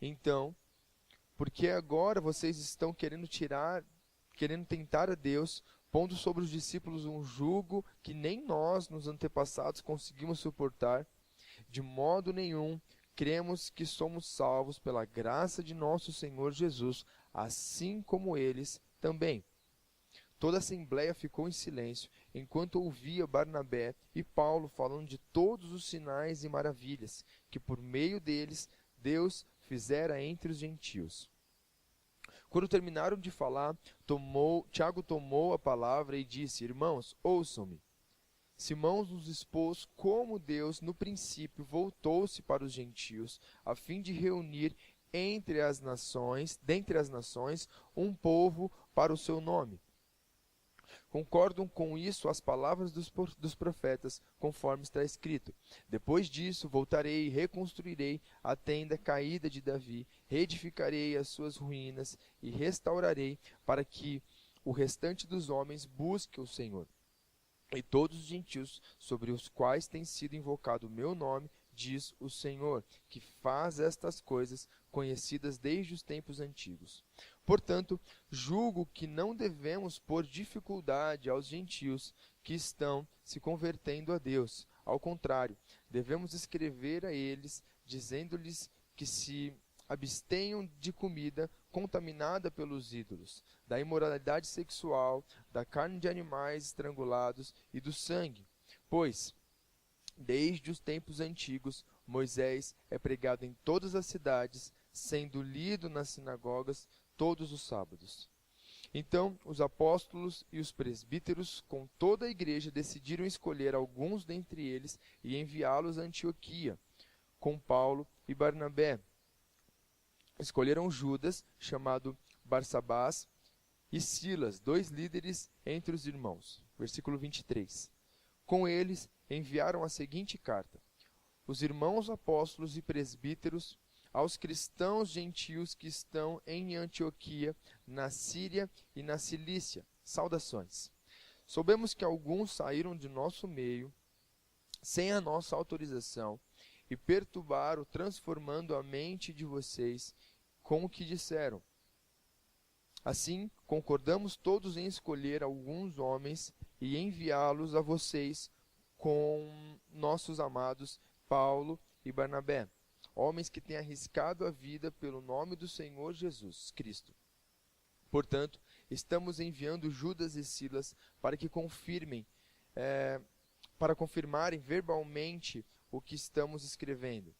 Então, porque agora vocês estão querendo tentar a Deus, pondo sobre os discípulos um jugo que nem nós, nos antepassados, conseguimos suportar? De modo nenhum. Cremos que somos salvos pela graça de nosso Senhor Jesus, assim como eles também. Toda a assembleia ficou em silêncio, enquanto ouvia Barnabé e Paulo falando de todos os sinais e maravilhas que por meio deles Deus fizera entre os gentios. Quando terminaram de falar, Tiago tomou a palavra e disse: Irmãos, ouçam-me. Simão nos expôs como Deus, no princípio, voltou-se para os gentios, a fim de reunir dentre as nações, um povo para o seu nome. Concordam com isso as palavras dos profetas, conforme está escrito: Depois disso voltarei e reconstruirei a tenda caída de Davi, reedificarei as suas ruínas e restaurarei, para que o restante dos homens busque o Senhor. E todos os gentios sobre os quais tem sido invocado o meu nome, diz o Senhor, que faz estas coisas conhecidas desde os tempos antigos. Portanto, julgo que não devemos pôr dificuldade aos gentios que estão se convertendo a Deus. Ao contrário, devemos escrever a eles, dizendo-lhes que se abstenham de comida contaminada pelos ídolos, da imoralidade sexual, da carne de animais estrangulados e do sangue. Pois, desde os tempos antigos, Moisés é pregado em todas as cidades, sendo lido nas sinagogas todos os sábados. Então, os apóstolos e os presbíteros, com toda a igreja, decidiram escolher alguns dentre eles e enviá-los a Antioquia, com Paulo e Barnabé. Escolheram Judas, chamado Barsabás, e Silas, 2 líderes entre os irmãos. Versículo 23. Com eles enviaram a seguinte carta: Os irmãos apóstolos e presbíteros, aos cristãos gentios que estão em Antioquia, na Síria e na Cilícia, saudações. Soubemos que alguns saíram de nosso meio, sem a nossa autorização, e perturbaram, transformando a mente de vocês com o que disseram. Assim, concordamos todos em escolher alguns homens e enviá-los a vocês com nossos amados Paulo e Barnabé, homens que têm arriscado a vida pelo nome do Senhor Jesus Cristo. Portanto, estamos enviando Judas e Silas para que confirmarem verbalmente o que estamos escrevendo.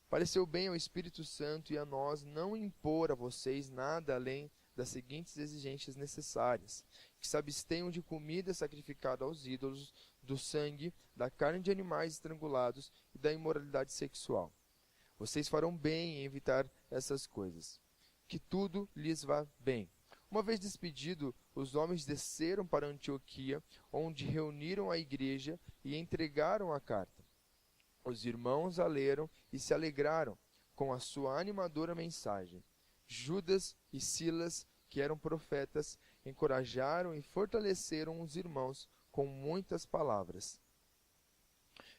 Pareceu bem ao Espírito Santo e a nós não impor a vocês nada além das seguintes exigências necessárias: que se abstenham de comida sacrificada aos ídolos, do sangue, da carne de animais estrangulados e da imoralidade sexual. Vocês farão bem em evitar essas coisas. Que tudo lhes vá bem. Uma vez despedido, os homens desceram para Antioquia, onde reuniram a igreja e entregaram a carta. Os irmãos a leram e se alegraram com a sua animadora mensagem. Judas e Silas, que eram profetas, encorajaram e fortaleceram os irmãos com muitas palavras.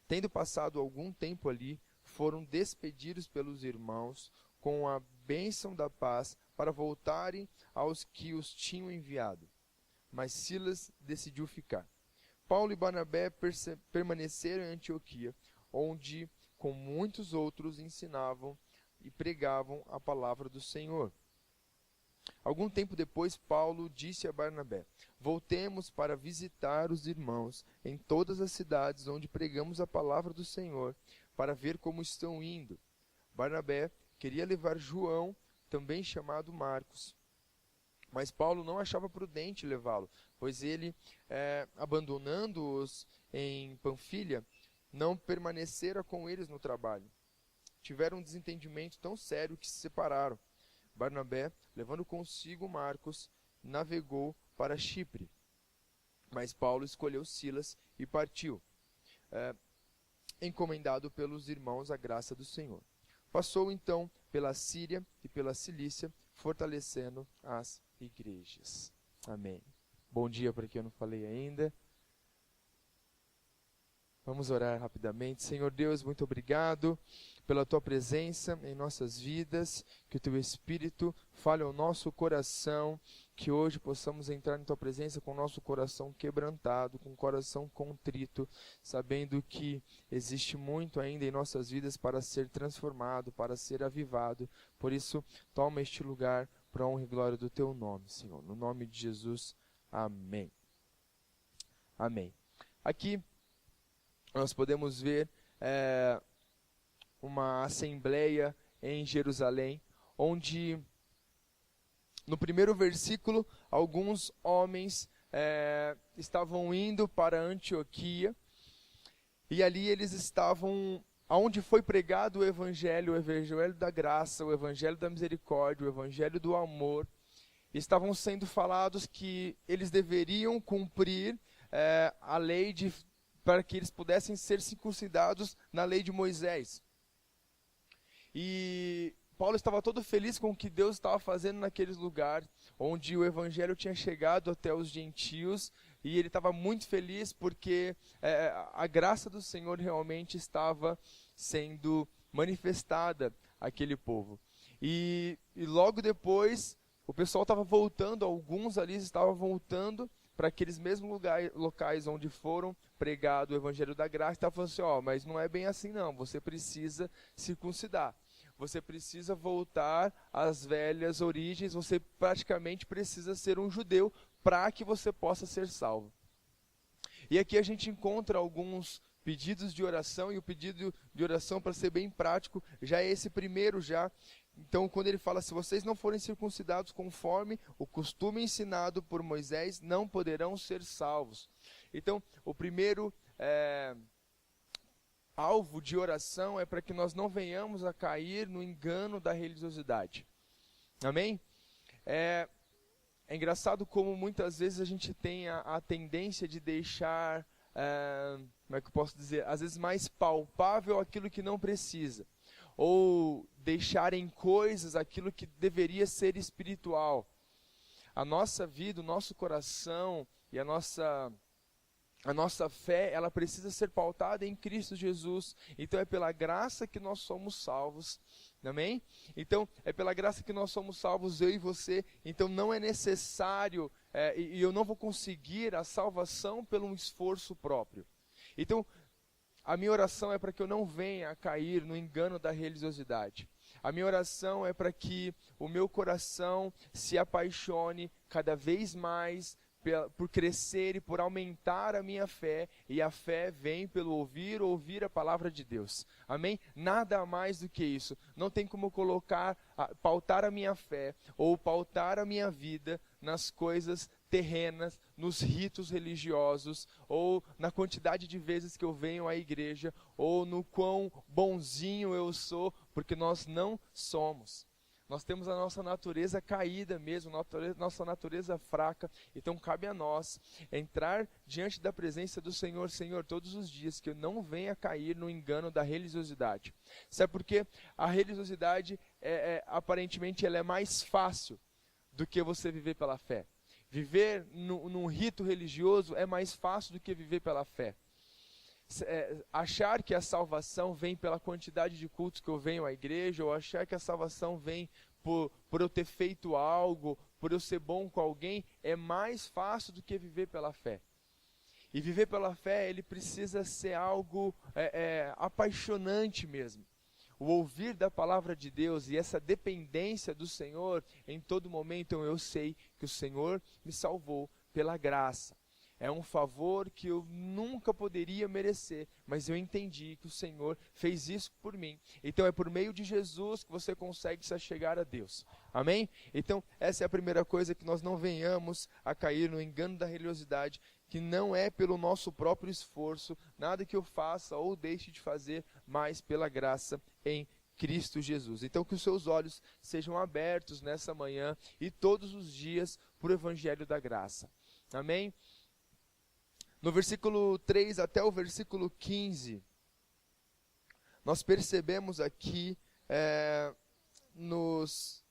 Tendo passado algum tempo ali, foram despedidos pelos irmãos com a bênção da paz para voltarem aos que os tinham enviado. Mas Silas decidiu ficar. Paulo e Barnabé permaneceram em Antioquia, onde, com muitos outros, ensinavam e pregavam a palavra do Senhor. Algum tempo depois, Paulo disse a Barnabé: Voltemos para visitar os irmãos em todas as cidades onde pregamos a palavra do Senhor, para ver como estão indo. Barnabé queria levar João, também chamado Marcos. Mas Paulo não achava prudente levá-lo, pois ele, abandonando-os em Panfilha, não permanecera com eles no trabalho. Tiveram um desentendimento tão sério que se separaram. Barnabé, levando consigo Marcos, navegou para Chipre. Mas Paulo escolheu Silas e partiu, encomendado pelos irmãos à graça do Senhor. Passou então pela Síria e pela Cilícia, fortalecendo as igrejas. Amém. Bom dia para quem eu não falei ainda. Vamos orar rapidamente. Senhor Deus, muito obrigado pela Tua presença em nossas vidas, que o Teu Espírito fale ao nosso coração, que hoje possamos entrar em Tua presença com o nosso coração quebrantado, com o coração contrito, sabendo que existe muito ainda em nossas vidas para ser transformado, para ser avivado. Por isso, toma este lugar para a honra e glória do Teu nome, Senhor. No nome de Jesus, amém. Amém. Aqui nós podemos ver uma assembleia em Jerusalém, onde no primeiro versículo alguns homens estavam indo para Antioquia, e ali eles estavam, aonde foi pregado o evangelho da graça, o evangelho da misericórdia, o evangelho do amor, estavam sendo falados que eles deveriam cumprir a lei para que eles pudessem ser circuncidados na lei de Moisés. E Paulo estava todo feliz com o que Deus estava fazendo naqueles lugares, onde o evangelho tinha chegado até os gentios, e ele estava muito feliz porque a graça do Senhor realmente estava sendo manifestada àquele povo. E logo depois, o pessoal estava voltando, alguns ali estavam voltando para aqueles mesmos locais onde foram pregado o evangelho da graça, estava falando assim, mas não é bem assim não, você precisa circuncidar. Você precisa voltar às velhas origens, você praticamente precisa ser um judeu para que você possa ser salvo. E aqui a gente encontra alguns pedidos de oração, e o pedido de oração, para ser bem prático, já é esse primeiro já. Então, quando ele fala, se vocês não forem circuncidados conforme o costume ensinado por Moisés, não poderão ser salvos. Então, o primeiro alvo de oração é para que nós não venhamos a cair no engano da religiosidade. Amém? É engraçado como muitas vezes a gente tem a tendência de deixar, como é que eu posso dizer, às vezes mais palpável aquilo que não precisa. Ou deixar em coisas aquilo que deveria ser espiritual. A nossa vida, o nosso coração e a nossa fé, ela precisa ser pautada em Cristo Jesus. Então é pela graça que nós somos salvos. Amém? Então é pela graça que nós somos salvos, eu e você. Então não é necessário, e eu não vou conseguir a salvação pelo um esforço próprio. Então a minha oração é para que eu não venha a cair no engano da religiosidade. A minha oração é para que o meu coração se apaixone cada vez mais por crescer e por aumentar a minha fé, e a fé vem pelo ouvir a palavra de Deus. Amém? Nada mais do que isso. Não tem como pautar a minha fé ou pautar a minha vida nas coisas terrenas, nos ritos religiosos, ou na quantidade de vezes que eu venho à igreja, ou no quão bonzinho eu sou, porque nós não somos. Nós temos a nossa natureza caída mesmo, nossa natureza fraca, então cabe a nós entrar diante da presença do Senhor, Senhor, todos os dias, que eu não venha cair no engano da religiosidade. Sabe por quê? A religiosidade, aparentemente, ela é mais fácil do que você viver pela fé. Viver num rito religioso é mais fácil do que viver pela fé. Achar que a salvação vem pela quantidade de cultos que eu venho à igreja, ou achar que a salvação vem por eu ter feito algo, por eu ser bom com alguém, é mais fácil do que viver pela fé. E viver pela fé, ele precisa ser algo apaixonante mesmo. O ouvir da palavra de Deus e essa dependência do Senhor em todo momento, eu sei que o Senhor me salvou pela graça. É um favor que eu nunca poderia merecer, mas eu entendi que o Senhor fez isso por mim. Então é por meio de Jesus que você consegue se achegar a Deus. Amém? Então essa é a primeira coisa, que nós não venhamos a cair no engano da religiosidade, que não é pelo nosso próprio esforço, nada que eu faça ou deixe de fazer, mas pela graça em Cristo Jesus. Então que os seus olhos sejam abertos nessa manhã e todos os dias para o Evangelho da graça. Amém? No versículo 3 até o versículo 15, nós percebemos aqui nos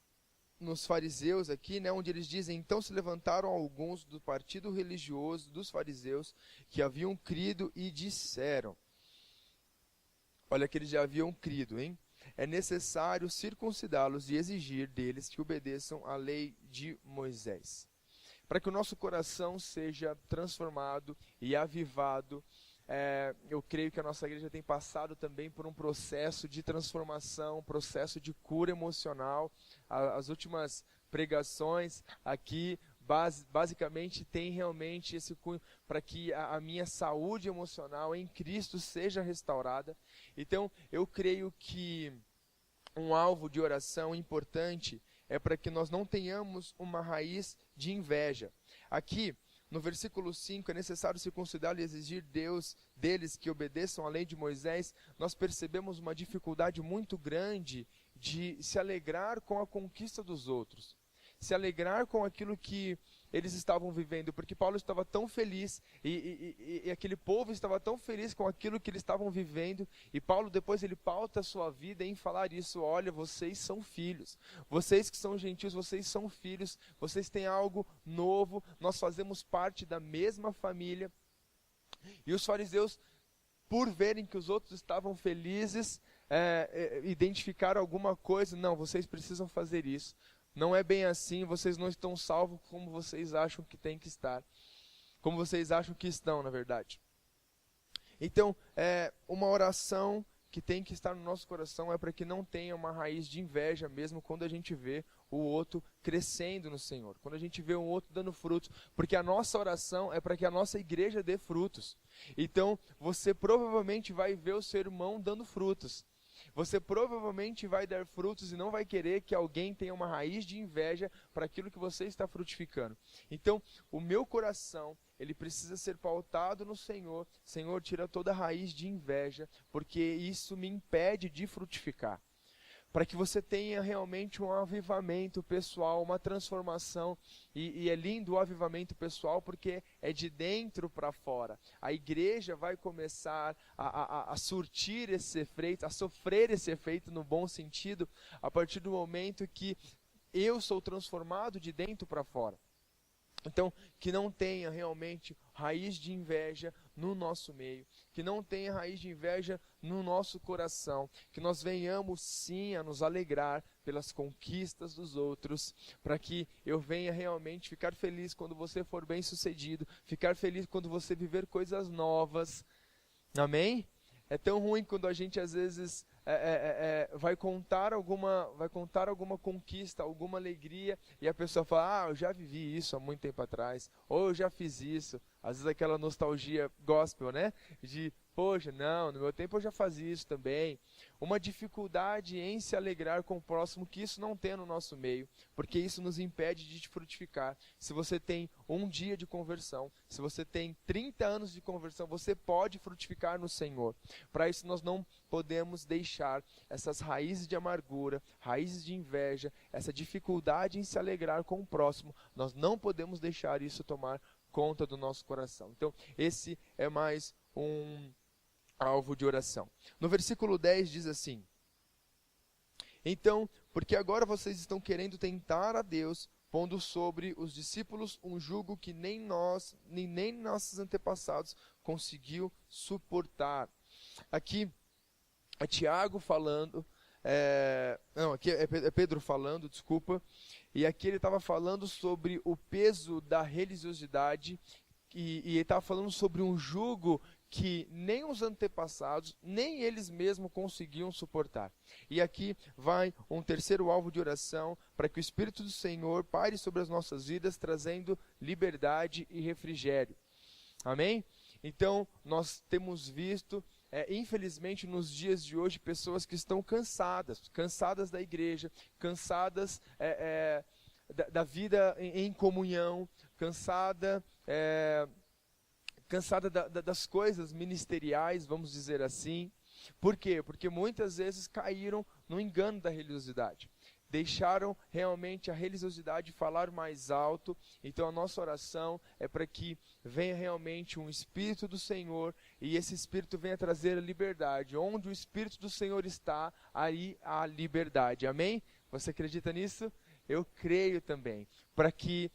fariseus aqui, onde eles dizem, então se levantaram alguns do partido religioso dos fariseus que haviam crido e disseram. Olha que eles já haviam crido, hein? É necessário circuncidá-los e exigir deles que obedeçam à lei de Moisés. Para que o nosso coração seja transformado e avivado, eu creio que a nossa igreja tem passado também por um processo de transformação, processo de cura emocional. As últimas pregações aqui, basicamente, tem realmente esse cunho para que a minha saúde emocional em Cristo seja restaurada. Então, eu creio que um alvo de oração importante é para que nós não tenhamos uma raiz de inveja. Aqui, no versículo 5, é necessário circuncidar e exigir deles que obedeçam à lei de Moisés. Nós percebemos uma dificuldade muito grande de se alegrar com a conquista dos outros, se alegrar com aquilo que eles estavam vivendo, porque Paulo estava tão feliz e aquele povo estava tão feliz com aquilo que eles estavam vivendo, e Paulo depois ele pauta a sua vida em falar isso: olha, vocês são filhos, vocês que são gentios, vocês são filhos, vocês têm algo novo, nós fazemos parte da mesma família. E os fariseus, por verem que os outros estavam felizes, identificaram alguma coisa: não, vocês precisam fazer isso. Não é bem assim, vocês não estão salvos como vocês acham que tem que estar. Como vocês acham que estão, na verdade. Então, uma oração que tem que estar no nosso coração é para que não tenha uma raiz de inveja mesmo quando a gente vê o outro crescendo no Senhor. Quando a gente vê um outro dando frutos. Porque a nossa oração é para que a nossa igreja dê frutos. Então, você provavelmente vai ver o seu irmão dando frutos. Você provavelmente vai dar frutos e não vai querer que alguém tenha uma raiz de inveja para aquilo que você está frutificando. Então, o meu coração, ele precisa ser pautado no Senhor. Senhor, tira toda a raiz de inveja, porque isso me impede de frutificar. Para que você tenha realmente um avivamento pessoal, uma transformação. E é lindo o avivamento pessoal porque é de dentro para fora. A igreja vai começar a surtir esse efeito, a sofrer esse efeito no bom sentido, a partir do momento que eu sou transformado de dentro para fora. Então, que não tenha realmente raiz de inveja no nosso meio, que não tenha raiz de inveja no nosso coração, que nós venhamos sim a nos alegrar pelas conquistas dos outros, para que eu venha realmente ficar feliz quando você for bem sucedido, ficar feliz quando você viver coisas novas. Amém? É tão ruim quando a gente às vezes vai contar alguma conquista, alguma alegria, e a pessoa fala: eu já vivi isso há muito tempo atrás, ou eu já fiz isso. Às vezes aquela nostalgia gospel, né? De, poxa, não, no meu tempo eu já fazia isso também. Uma dificuldade em se alegrar com o próximo, que isso não tem no nosso meio, porque isso nos impede de frutificar. Se você tem um dia de conversão, se você tem 30 anos de conversão, você pode frutificar no Senhor. Para isso nós não podemos deixar essas raízes de amargura, raízes de inveja, essa dificuldade em se alegrar com o próximo, nós não podemos deixar isso tomar conta do nosso coração. Então, esse é mais um alvo de oração. No versículo 10 diz assim: então, porque agora vocês estão querendo tentar a Deus, pondo sobre os discípulos um jugo que nem nós, nem nossos antepassados conseguiu suportar. Aqui é Tiago falando, aqui é Pedro falando, desculpa, e aqui ele estava falando sobre o peso da religiosidade, e ele estava falando sobre um jugo que nem os antepassados, nem eles mesmos conseguiam suportar. E aqui vai um terceiro alvo de oração, para que o Espírito do Senhor pare sobre as nossas vidas, trazendo liberdade e refrigério. Amém? Então, nós temos visto, infelizmente, nos dias de hoje, pessoas que estão cansadas da igreja, cansadas da vida em comunhão, cansada das coisas ministeriais, vamos dizer assim. Por quê? Porque muitas vezes caíram no engano da religiosidade. Deixaram realmente a religiosidade falar mais alto. Então a nossa oração é para que venha realmente um Espírito do Senhor, e esse Espírito venha trazer a liberdade. Onde o Espírito do Senhor está, aí há liberdade. Amém? Você acredita nisso? eu creio também, para que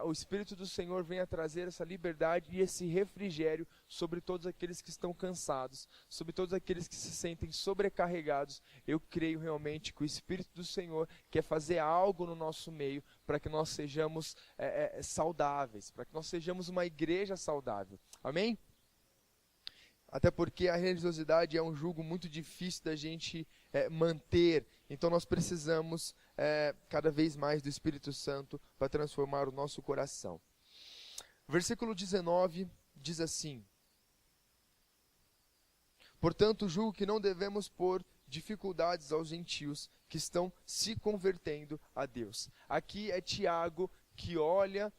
o Espírito do Senhor venha trazer essa liberdade e esse refrigério sobre todos aqueles que estão cansados, sobre todos aqueles que se sentem sobrecarregados. Eu creio realmente que o Espírito do Senhor quer fazer algo no nosso meio para que nós sejamos saudáveis, para que nós sejamos uma igreja saudável. Amém? Até porque a religiosidade é um jugo muito difícil da gente manter. Então nós precisamos cada vez mais do Espírito Santo para transformar o nosso coração. Versículo 19 diz assim: portanto, julgo que não devemos pôr dificuldades aos gentios que estão se convertendo a Deus. Aqui é Tiago que olha...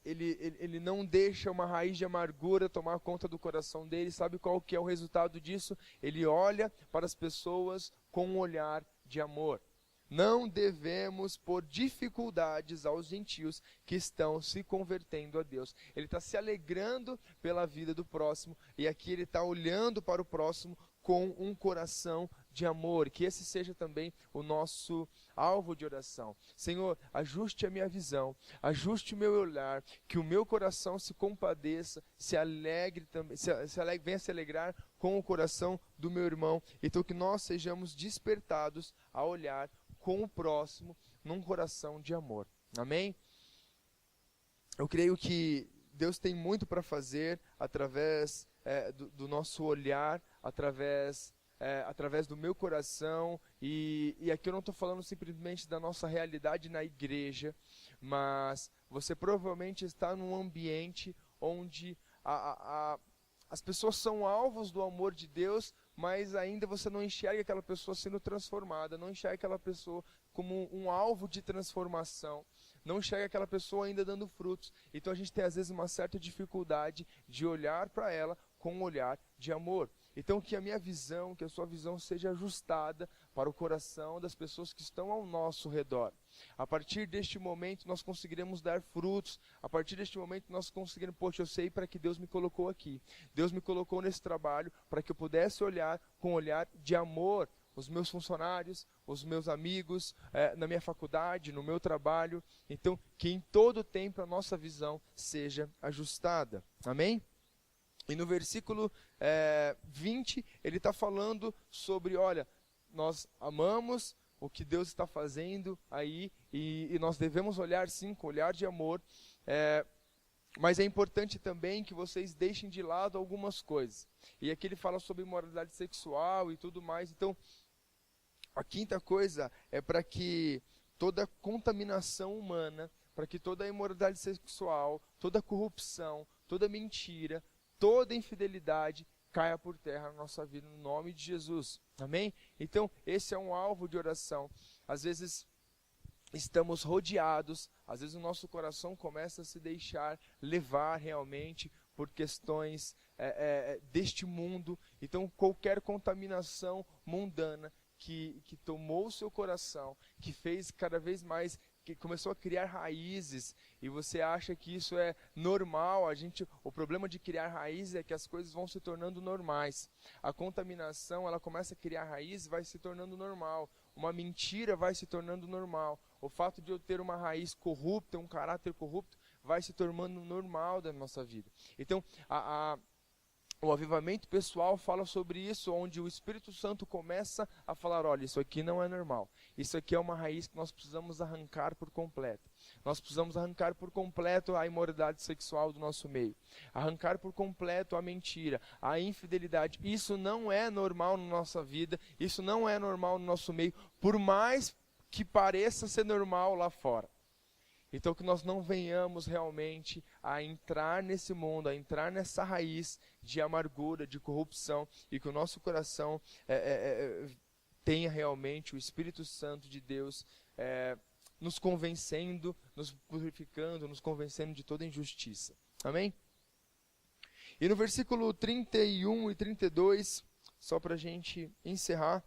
Ele não deixa uma raiz de amargura tomar conta do coração dele. Sabe qual que é o resultado disso? Ele olha para as pessoas com um olhar de amor. Não devemos pôr dificuldades aos gentios que estão se convertendo a Deus. Ele está se alegrando pela vida do próximo, e aqui ele está olhando para o próximo com um coração de amor. Que esse seja também o nosso alvo de oração. Senhor, ajuste a minha visão, ajuste o meu olhar, que o meu coração se compadeça, se alegre também, venha se alegrar com o coração do meu irmão. Então que nós sejamos despertados a olhar com o próximo num coração de amor. Amém? Eu creio que Deus tem muito para fazer através do nosso olhar, através do meu coração, e aqui eu não estou falando simplesmente da nossa realidade na igreja, mas você provavelmente está num ambiente onde as pessoas são alvos do amor de Deus, mas ainda você não enxerga aquela pessoa sendo transformada, não enxerga aquela pessoa como um alvo de transformação, não enxerga aquela pessoa ainda dando frutos. Então a gente tem às vezes uma certa dificuldade de olhar para ela com um olhar de amor. Então que a minha visão, que a sua visão seja ajustada para o coração das pessoas que estão ao nosso redor. A partir deste momento nós conseguiremos dar frutos. A partir deste momento nós conseguiremos, poxa, eu sei para que Deus me colocou aqui. Deus me colocou nesse trabalho para que eu pudesse olhar com um olhar de amor os meus funcionários, os meus amigos, na minha faculdade, no meu trabalho. Então que em todo tempo a nossa visão seja ajustada. Amém? E no versículo 20, ele está falando sobre, olha, nós amamos o que Deus está fazendo aí, e nós devemos olhar sim com olhar de amor, mas é importante também que vocês deixem de lado algumas coisas. E aqui ele fala sobre imoralidade sexual e tudo mais. Então, a quinta coisa é para que toda contaminação humana, para que toda imoralidade sexual, toda corrupção, toda mentira, toda infidelidade caia por terra na nossa vida, no nome de Jesus. Amém? Então, esse é um alvo de oração. Às vezes estamos rodeados, às vezes o nosso coração começa a se deixar levar realmente por questões deste mundo. Então, qualquer contaminação mundana que tomou o seu coração, que fez cada vez mais, que começou a criar raízes, e você acha que isso é normal. O problema de criar raízes é que as coisas vão se tornando normais. A contaminação, ela começa a criar raízes, vai se tornando normal. Uma mentira vai se tornando normal. O fato de eu ter uma raiz corrupta, um caráter corrupto, vai se tornando normal da nossa vida. Então, o avivamento pessoal fala sobre isso, onde o Espírito Santo começa a falar, olha, isso aqui não é normal. Isso aqui é uma raiz que nós precisamos arrancar por completo. Nós precisamos arrancar por completo a imoralidade sexual do nosso meio. Arrancar por completo a mentira, a infidelidade. Isso não é normal na nossa vida, isso não é normal no nosso meio, por mais que pareça ser normal lá fora. Então que nós não venhamos realmente a entrar nesse mundo, a entrar nessa raiz de amargura, de corrupção, e que o nosso coração tenha realmente o Espírito Santo de Deus nos convencendo, nos purificando, nos convencendo de toda injustiça. Amém? E no versículo 31 e 32, só para a gente encerrar,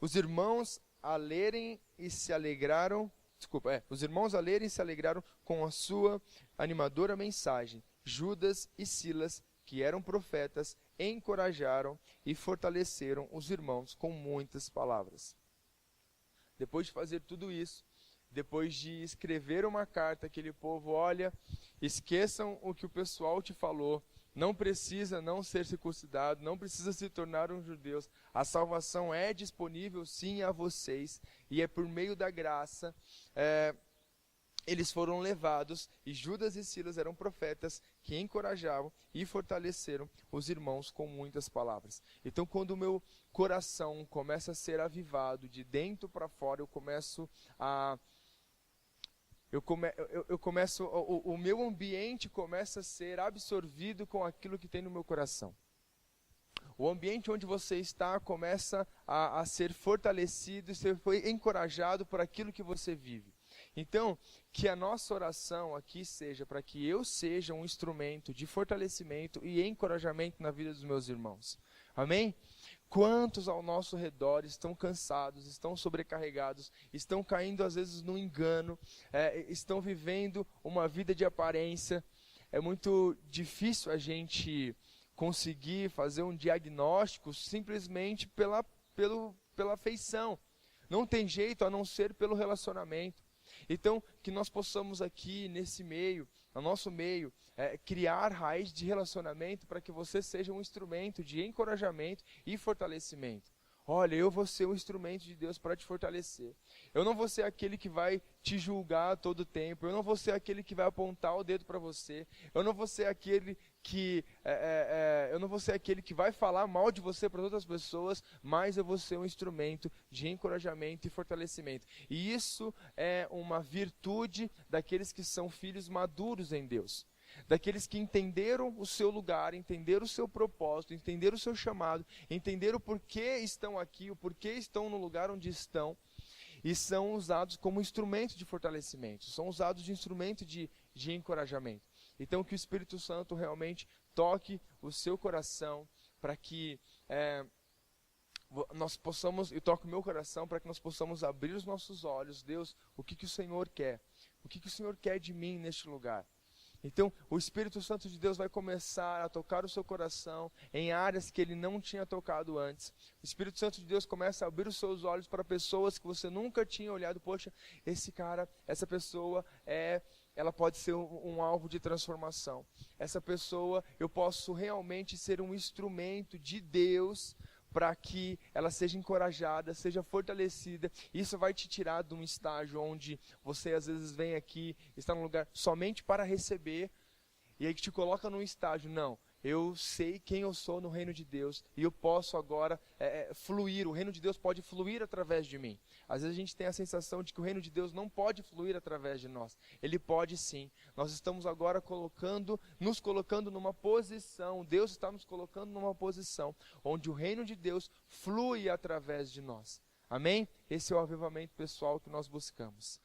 os irmãos a lerem e se alegraram, os irmãos a lerem e se alegraram com a sua animadora mensagem. Judas e Silas, que eram profetas, encorajaram e fortaleceram os irmãos com muitas palavras. depois de fazer tudo isso, depois de escrever uma carta, aquele povo, olha, esqueçam o que o pessoal te falou, não precisa não ser circuncidado, não precisa se tornar um judeu, a salvação é disponível sim a vocês, e é por meio da graça. Eles foram levados, e Judas e Silas eram profetas que encorajavam e fortaleceram os irmãos com muitas palavras. Então, quando o meu coração começa a ser avivado de dentro para fora, o meu ambiente começa a ser absorvido com aquilo que tem no meu coração. O ambiente onde você está começa a ser fortalecido e ser encorajado por aquilo que você vive. Então, que a nossa oração aqui seja para que eu seja um instrumento de fortalecimento e encorajamento na vida dos meus irmãos. Amém? Quantos ao nosso redor estão cansados, estão sobrecarregados, estão caindo às vezes no engano, estão vivendo uma vida de aparência. É muito difícil a gente conseguir fazer um diagnóstico simplesmente pela feição. Não tem jeito a não ser pelo relacionamento. Então, que nós possamos aqui, nesse meio, no nosso meio, criar raiz de relacionamento para que você seja um instrumento de encorajamento e fortalecimento. Olha, eu vou ser um instrumento de Deus para te fortalecer. Eu não vou ser aquele que vai te julgar a todo tempo. Eu não vou ser aquele que vai apontar o dedo para você. Eu não vou ser aquele que vai falar mal de você para outras pessoas, mas eu vou ser um instrumento de encorajamento e fortalecimento. E isso é uma virtude daqueles que são filhos maduros em Deus. Daqueles que entenderam o seu lugar, entenderam o seu propósito, entenderam o seu chamado, entenderam o porquê estão aqui, o porquê estão no lugar onde estão, e são usados como instrumento de fortalecimento, são usados de instrumento de encorajamento. Então que o Espírito Santo realmente toque o seu coração, para que nós possamos, e toque o meu coração, para que nós possamos abrir os nossos olhos. Deus, o que o Senhor quer? O que o Senhor quer de mim neste lugar? Então, o Espírito Santo de Deus vai começar a tocar o seu coração em áreas que ele não tinha tocado antes. O Espírito Santo de Deus começa a abrir os seus olhos para pessoas que você nunca tinha olhado. Poxa, esse cara, essa pessoa ela pode ser um alvo de transformação. Essa pessoa, eu posso realmente ser um instrumento de Deus para que ela seja encorajada, seja fortalecida. Isso vai te tirar de um estágio onde você às vezes vem aqui, está num lugar somente para receber, e aí te coloca num estágio, não, eu sei quem eu sou no reino de Deus, e eu posso agora fluir, o reino de Deus pode fluir através de mim. Às vezes a gente tem a sensação de que o reino de Deus não pode fluir através de nós. Ele pode sim. Nós estamos agora nos colocando numa posição, Deus está nos colocando numa posição onde o reino de Deus flui através de nós. Amém? Esse é o avivamento pessoal que nós buscamos.